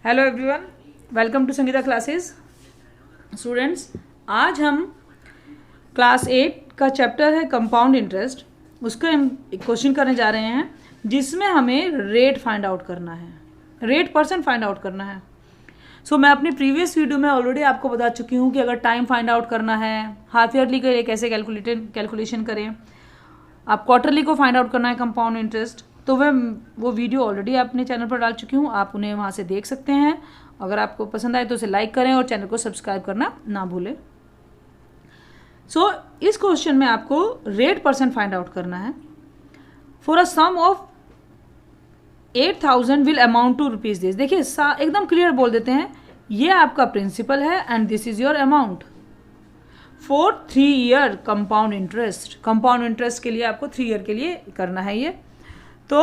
Hello everyone, welcome to Sangeeta classes. Students, आज हम class 8 का चैप्टर है कंपाउंड इंटरेस्ट, उसको हम क्वेश्चन करने जा रहे हैं जिसमें हमें रेट फाइंड आउट करना है, रेट परसेंट फाइंड आउट करना है। मैं अपनी प्रीवियस वीडियो में ऑलरेडी आपको बता चुकी हूँ कि अगर टाइम फाइंड आउट करना है, हाफ ईयरली के लिए कैसे कैलकुलेशन करें, आप क्वार्टरली को फाइंड आउट करना है कंपाउंड इंटरेस्ट, तो वो वीडियो ऑलरेडी अपने चैनल पर डाल चुकी हूँ, आप उन्हें वहाँ से देख सकते हैं। अगर आपको पसंद आए तो उसे लाइक करें और चैनल को सब्सक्राइब करना ना भूलें। इस क्वेश्चन में आपको रेट परसेंट फाइंड आउट करना है। For a sum of 8,000 will amount to rupees this. देखिए एकदम क्लियर बोल देते हैं, ये आपका प्रिंसिपल है and this is your amount for 3 year compound interest. Compound interest के लिए आपको 3 ईयर के लिए करना है ये। तो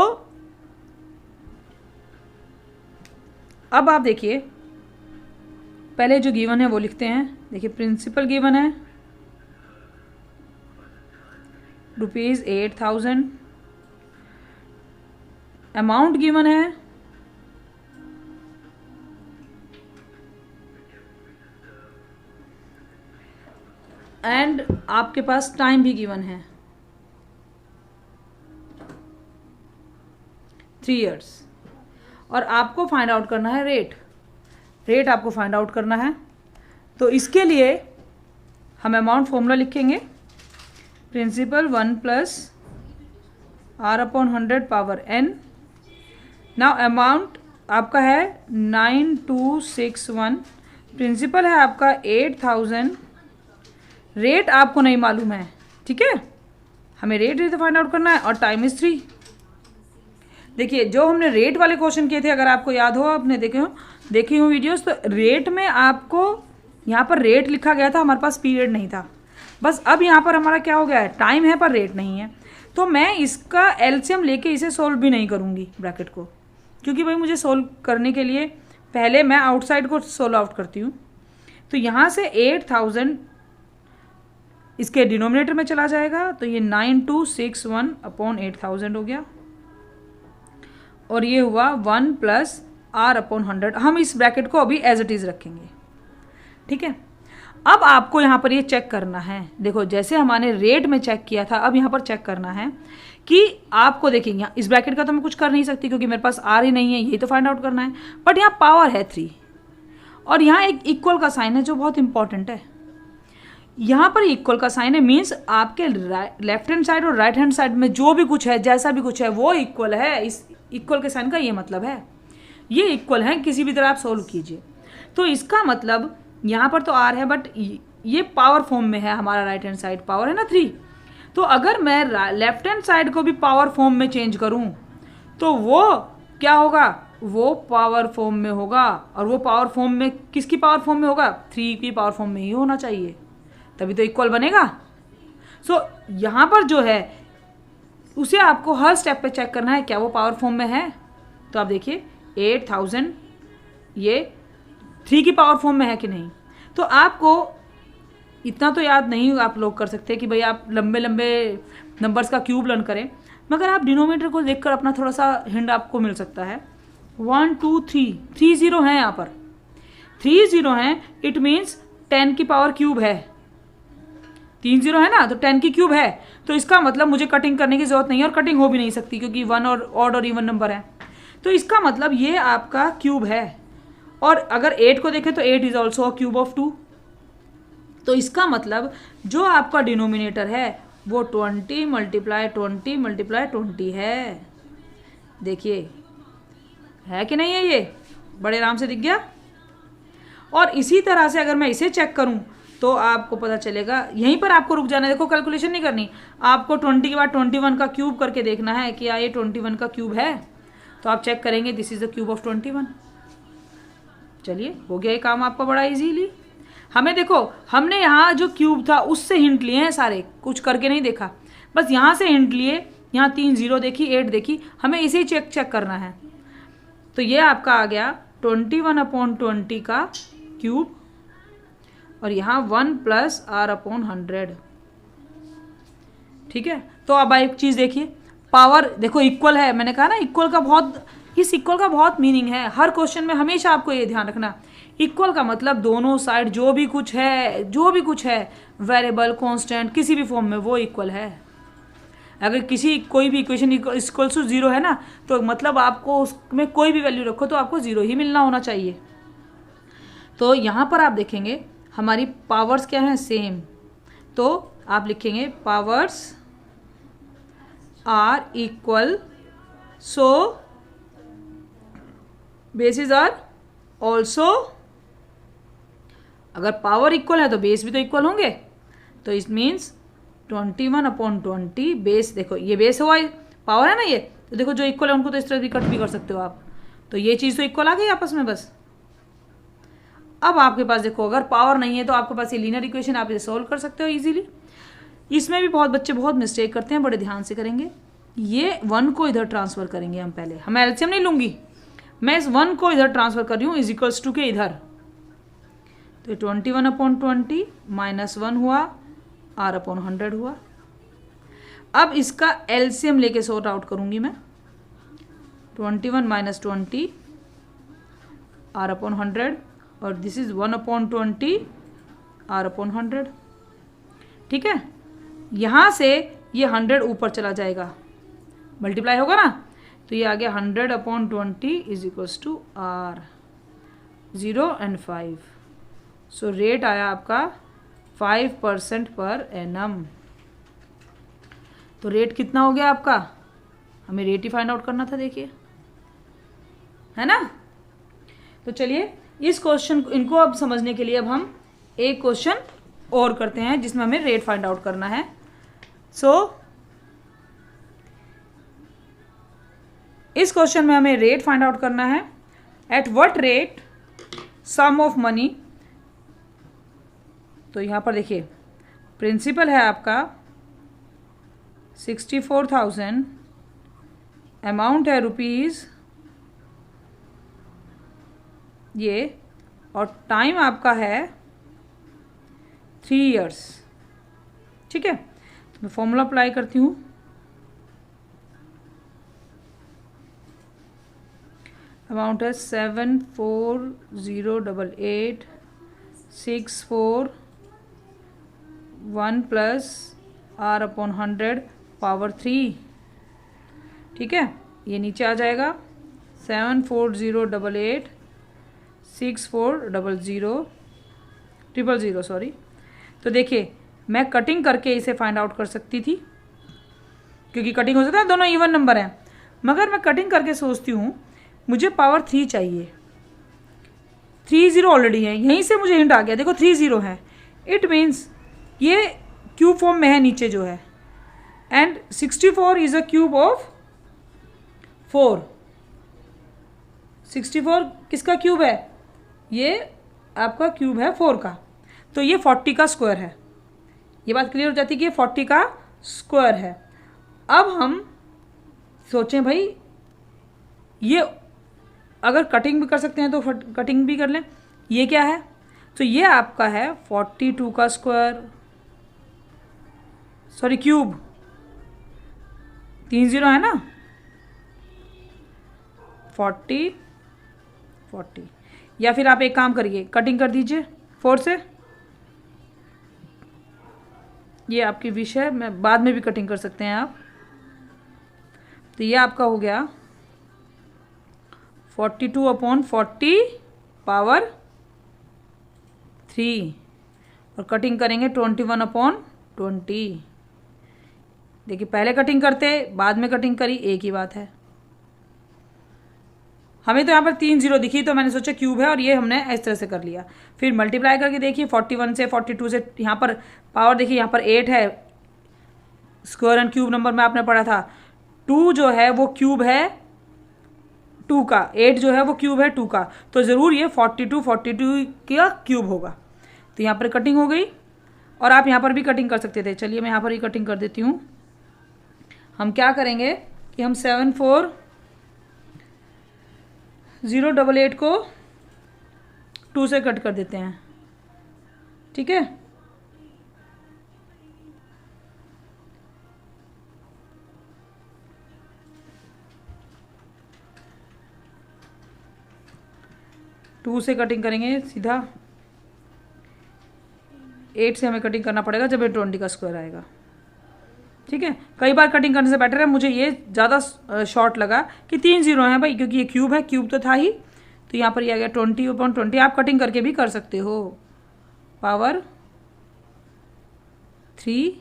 अब आप देखिए, पहले जो गिवन है वो लिखते हैं। देखिए प्रिंसिपल गिवन है ₹8,000, अमाउंट गिवन है एंड आपके पास टाइम भी गिवन है 3 इयर्स, और आपको फाइंड आउट करना है रेट आपको फाइंड आउट करना है। तो इसके लिए हम अमाउंट फॉर्मूला लिखेंगे, principal 1 + R/100 power n। Now amount आपका है 9261, प्रिंसिपल है आपका 8,000, रेट आपको नहीं मालूम है, ठीक है, हमें रेट फाइंड आउट करना है और टाइम इज 3। देखिए जो हमने रेट वाले क्वेश्चन किए थे, अगर आपको याद हो, आपने देखी हो वीडियोस, तो रेट में आपको यहाँ पर रेट लिखा गया था, हमारे पास पीरियड नहीं था। बस अब यहाँ पर हमारा क्या हो गया है, टाइम है पर रेट नहीं है। तो मैं इसका एलसीएम लेके इसे सोल्व भी नहीं करूँगी ब्रैकेट को, क्योंकि भाई मुझे सोल्व करने के लिए पहले मैं आउटसाइड को सोल्व आउट करती हूँ। तो यहाँ से 8,000 इसके डिनोमिनेटर में चला जाएगा, तो ये 9261/8,000 हो गया, और ये हुआ 1 + R/100। हम इस ब्रैकेट को अभी एज इट इज रखेंगे, ठीक है। अब आपको यहाँ पर ये चेक करना है, देखो जैसे हमारे रेट में चेक किया था, अब यहाँ पर चेक करना है कि आपको देखेंगे इस ब्रैकेट का तो मैं कुछ कर नहीं सकती क्योंकि मेरे पास R ही नहीं है, ये तो फाइंड आउट करना है। बट यहाँ पावर है 3 और यहाँ एक इक्वल का साइन है जो बहुत इंपॉर्टेंट है। यहाँ पर इक्वल का साइन है, मीन्स आपके लेफ्ट हैंड साइड और राइट हैंड साइड में जो भी कुछ है, जैसा भी कुछ है, वो इक्वल है। इस इक्वल के साइन का ये मतलब है, ये इक्वल है, किसी भी तरह आप सोल्व कीजिए। तो इसका मतलब यहाँ पर तो R है, बट ये पावर फॉर्म में है, हमारा राइट हैंड साइड पावर है ना 3। तो अगर मैं लेफ्ट हैंड साइड को भी पावर फॉर्म में चेंज करूँ तो वो क्या होगा, वो पावर फॉर्म में होगा, और वो पावर फॉर्म में किसकी पावर फॉर्म में होगा, 3 की पावर फॉर्म में ही होना चाहिए, तभी तो इक्वल बनेगा। यहाँ पर जो है उसे आपको हर स्टेप पे चेक करना है, क्या वो पावर फॉर्म में है। तो आप देखिए 8,000 ये 3 की पावर फॉर्म में है कि नहीं। तो आपको इतना तो याद नहीं आप लोग कर सकते कि भाई आप लंबे लंबे नंबर्स का क्यूब लर्न करें, मगर आप डिनोमिनेटर को देखकर अपना थोड़ा सा हिंट आपको मिल सकता है। 1 2 3 3 0 हैं, यहाँ पर 3 0 हैं, इट मीन्स 10 की पावर क्यूब है, 3 0 है ना, तो 10 की क्यूब है। तो इसका मतलब मुझे कटिंग करने की जरूरत नहीं है, और कटिंग हो भी नहीं सकती क्योंकि 1 और ऑड और इवन नंबर है। तो इसका मतलब ये आपका क्यूब है, और अगर 8 को देखें तो 8 is also a cube of 2। तो इसका मतलब जो आपका डिनोमिनेटर है वो 20 × 20 × 20 है। देखिए है कि नहीं है, ये बड़े आराम से दिख गया। और इसी तरह से अगर मैं इसे चेक करूं तो आपको पता चलेगा, यहीं पर आपको रुक जाना है, देखो कैलकुलेशन नहीं करनी, आपको 20 के बाद 21 का क्यूब करके देखना है कि ये 21 का क्यूब है। तो आप चेक करेंगे, this is the cube of 21। चलिए हो गया ये काम आपका बड़ा इजीली। हमें देखो, हमने यहाँ जो क्यूब था उससे हिंट लिए हैं सारे, कुछ करके नहीं देखा, बस यहाँ से हिंट लिए। यहाँ 3 0 देखी, 8 देखी, हमें इसे चेक करना है। तो ये आपका आ गया 21/20 का क्यूब, और यहाँ 1 + R/100, ठीक है। तो अब एक चीज़ देखिए, पावर देखो इक्वल है, मैंने कहा ना इक्वल का बहुत इस इक्वल का बहुत मीनिंग है, हर क्वेश्चन में हमेशा आपको ये ध्यान रखना। इक्वल का मतलब दोनों साइड जो भी कुछ है वेरिएबल कांस्टेंट किसी भी फॉर्म में वो इक्वल है। अगर कोई भी इक्वेशन इक्वल्स टू जीरो है ना, तो मतलब आपको उसमें कोई भी वैल्यू रखो तो आपको जीरो ही मिलना होना चाहिए। तो यहाँ पर आप देखेंगे हमारी पावर्स क्या है, सेम, तो आप लिखेंगे powers are equal, so bases are also, अगर पावर इक्वल है तो बेस भी तो इक्वल होंगे। तो इट मीन्स 21/20 बेस, देखो ये बेस हुआ, पावर है ना ये, तो देखो जो इक्वल है उनको तो इस तरह भी कट भी कर सकते हो आप, तो ये चीज़ तो इक्वल आ गई आपस में बस। अब आपके पास देखो अगर पावर नहीं है तो आपके पास ये लीनियर इक्वेशन, आप इसे सोल्व कर सकते हो इजीली। इसमें भी बच्चे बहुत मिस्टेक करते हैं, बड़े ध्यान से करेंगे। ये 1 को इधर ट्रांसफर करेंगे हम पहले, हम एलसीएम नहीं लूंगी, मैं इस 1 को इधर ट्रांसफर कर रही हूँ इज इक्वल्स टू के इधर, तो 21/20 -1 हुआ, R/100 हुआ। अब इसका एलसीएम लेके सॉर्ट आउट करूंगी मैं, 21 - 20 R/100 और दिस इज 1/20 R/100। ठीक है, यहाँ से ये 100 ऊपर चला जाएगा, मल्टीप्लाई होगा ना, तो ये आ गया 100/20 इज इक्वल्स टू R, 0 और 5। सो रेट आया आपका 5% पर एनम। तो रेट कितना हो गया आपका, हमें रेट ही फाइंड आउट करना था, देखिए है ना। तो चलिए इस क्वेश्चन इनको अब समझने के लिए अब हम एक क्वेश्चन और करते हैं जिसमें हमें रेट फाइंड आउट करना है। इस क्वेश्चन में हमें रेट फाइंड आउट करना है, at what rate sum of money. तो यहां पर देखिए प्रिंसिपल है आपका 64,000, अमाउंट है रुपीज़ ये, और टाइम आपका है 3 years। ठीक है, तो मैं फॉर्मूला अप्लाई करती हूँ, अमाउंट है 7408864 प्लस R/100 पावर 3। ठीक है, ये नीचे आ जाएगा 74088640000, सॉरी। तो देखिए मैं कटिंग करके इसे फाइंड आउट कर सकती थी, क्योंकि कटिंग हो सकता है, दोनों इवन नंबर हैं, मगर मैं कटिंग करके सोचती हूँ मुझे पावर 3 चाहिए, 3 0 ऑलरेडी है, यहीं से मुझे हिंट आ गया, देखो 3 0 है, इट मीन्स ये क्यूब फॉर्म में है नीचे जो है, and 64 is a cube of 4। 64 किसका क्यूब है, ये आपका क्यूब है 4 का, तो ये 40 का स्क्वायर है। ये बात क्लियर हो जाती है कि ये 40 का स्क्वायर है। अब हम सोचें भाई ये अगर कटिंग भी कर सकते हैं तो कटिंग भी कर लें, ये क्या है, तो ये आपका है 42 का स्क्वायर, सॉरी क्यूब, 3 0 है ना, 40 या फिर आप एक काम करिए कटिंग कर दीजिए 4 से, ये आपकी विश है, मैं बाद में भी कटिंग कर सकते हैं आप। तो ये आपका हो गया 42/40 पावर 3 और कटिंग करेंगे 21/20। देखिए पहले कटिंग करते बाद में कटिंग करी, एक ही बात है। हमें तो यहाँ पर 3 0 दिखी तो मैंने सोचा क्यूब है और ये हमने इस तरह से कर लिया। फिर मल्टीप्लाई करके देखिए 41 से 42 से, यहाँ पर पावर देखिए यहाँ पर 8 है, स्क्वायर एंड क्यूब नंबर में आपने पढ़ा था, 2 जो है वो क्यूब है 2 का, 8 जो है वो क्यूब है 2 का, तो ज़रूर ये 42 का क्यूब होगा। तो यहाँ पर कटिंग हो गई, और आप यहाँ पर भी कटिंग कर सकते थे। चलिए मैं यहाँ पर ही कटिंग कर देती हूँ। हम क्या करेंगे कि हम 74088 को 2 से कट कर देते हैं, ठीक है। 2 से कटिंग करेंगे सीधा 8 से हमें कटिंग करना पड़ेगा जब ये 20 का स्क्वायर आएगा। ठीक है, कई बार कटिंग करने से बेटर है, मुझे ये ज़्यादा शॉर्ट लगा कि 3 जीरो हैं भाई, क्योंकि ये क्यूब है, क्यूब तो था ही, तो यहाँ पर ये आ गया 20/20। आप कटिंग करके भी कर सकते हो, पावर 3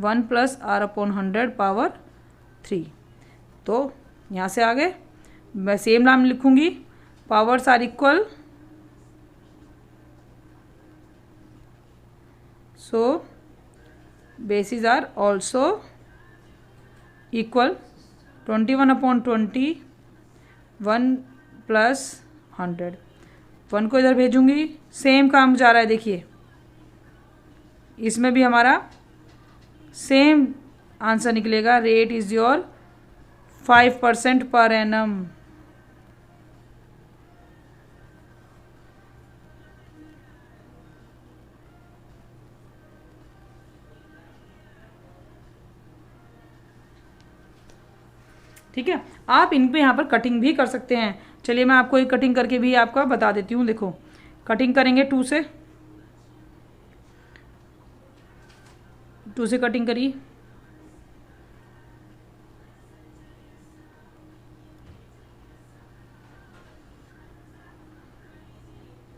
1 + r/100 पावर 3। तो यहाँ से आगे मैं सेम नाम लिखूंगी, powers are equal, so bases are also equal। 21/20 1 + 100, 1 को इधर भेजूंगी, सेम काम जा रहा है। देखिए इसमें भी हमारा सेम आंसर निकलेगा। Rate is your 5% per annum. ठीक है, आप इन पे यहाँ पर कटिंग भी कर सकते हैं। चलिए मैं आपको एक कटिंग करके भी आपका बता देती हूँ। देखो कटिंग करेंगे 2 से कटिंग करिए,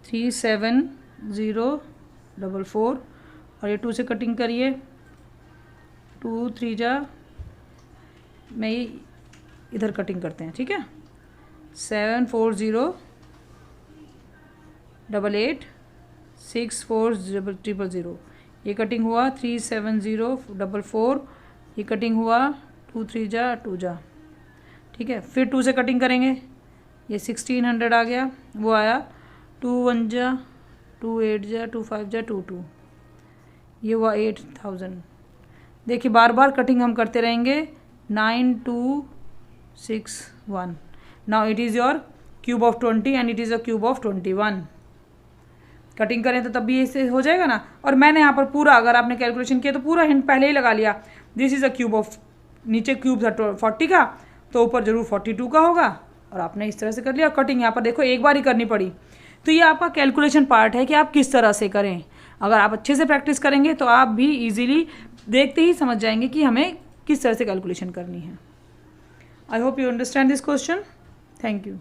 37044 और ये 2 से कटिंग करिए, 2 3 जा, मैं ये इधर कटिंग करते हैं। ठीक है, 74088 64000, ये कटिंग हुआ 37044, ये कटिंग हुआ 2 3 जा 2 जा। ठीक है, फिर 2 से कटिंग करेंगे, ये 1600 आ गया, वो आया 2 1 जा 2 8 जा 2 5 जा 2 2, ये हुआ 8000। देखिए बार बार कटिंग हम करते रहेंगे। 9261, now it is your cube of 20 and it is a cube of 21। Cutting करें तो तब भी इससे हो जाएगा ना। और मैंने यहाँ पर पूरा, अगर आपने कैलकुलेशन किया तो पूरा हिंट पहले ही लगा लिया। This is a cube of, नीचे क्यूब था 40 का तो ऊपर जरूर 42 का होगा, और आपने इस तरह से कर लिया। कटिंग यहाँ पर देखो एक बार ही करनी पड़ी। तो ये आपका कैलकुलेशन पार्ट है कि आप किस तरह से करें। अगर आप अच्छे से प्रैक्टिस करेंगे तो आप भी इजीली देखते ही समझ जाएंगे कि हमें किस तरह से कैलकुलेशन करनी है। I hope you understand this question. Thank you.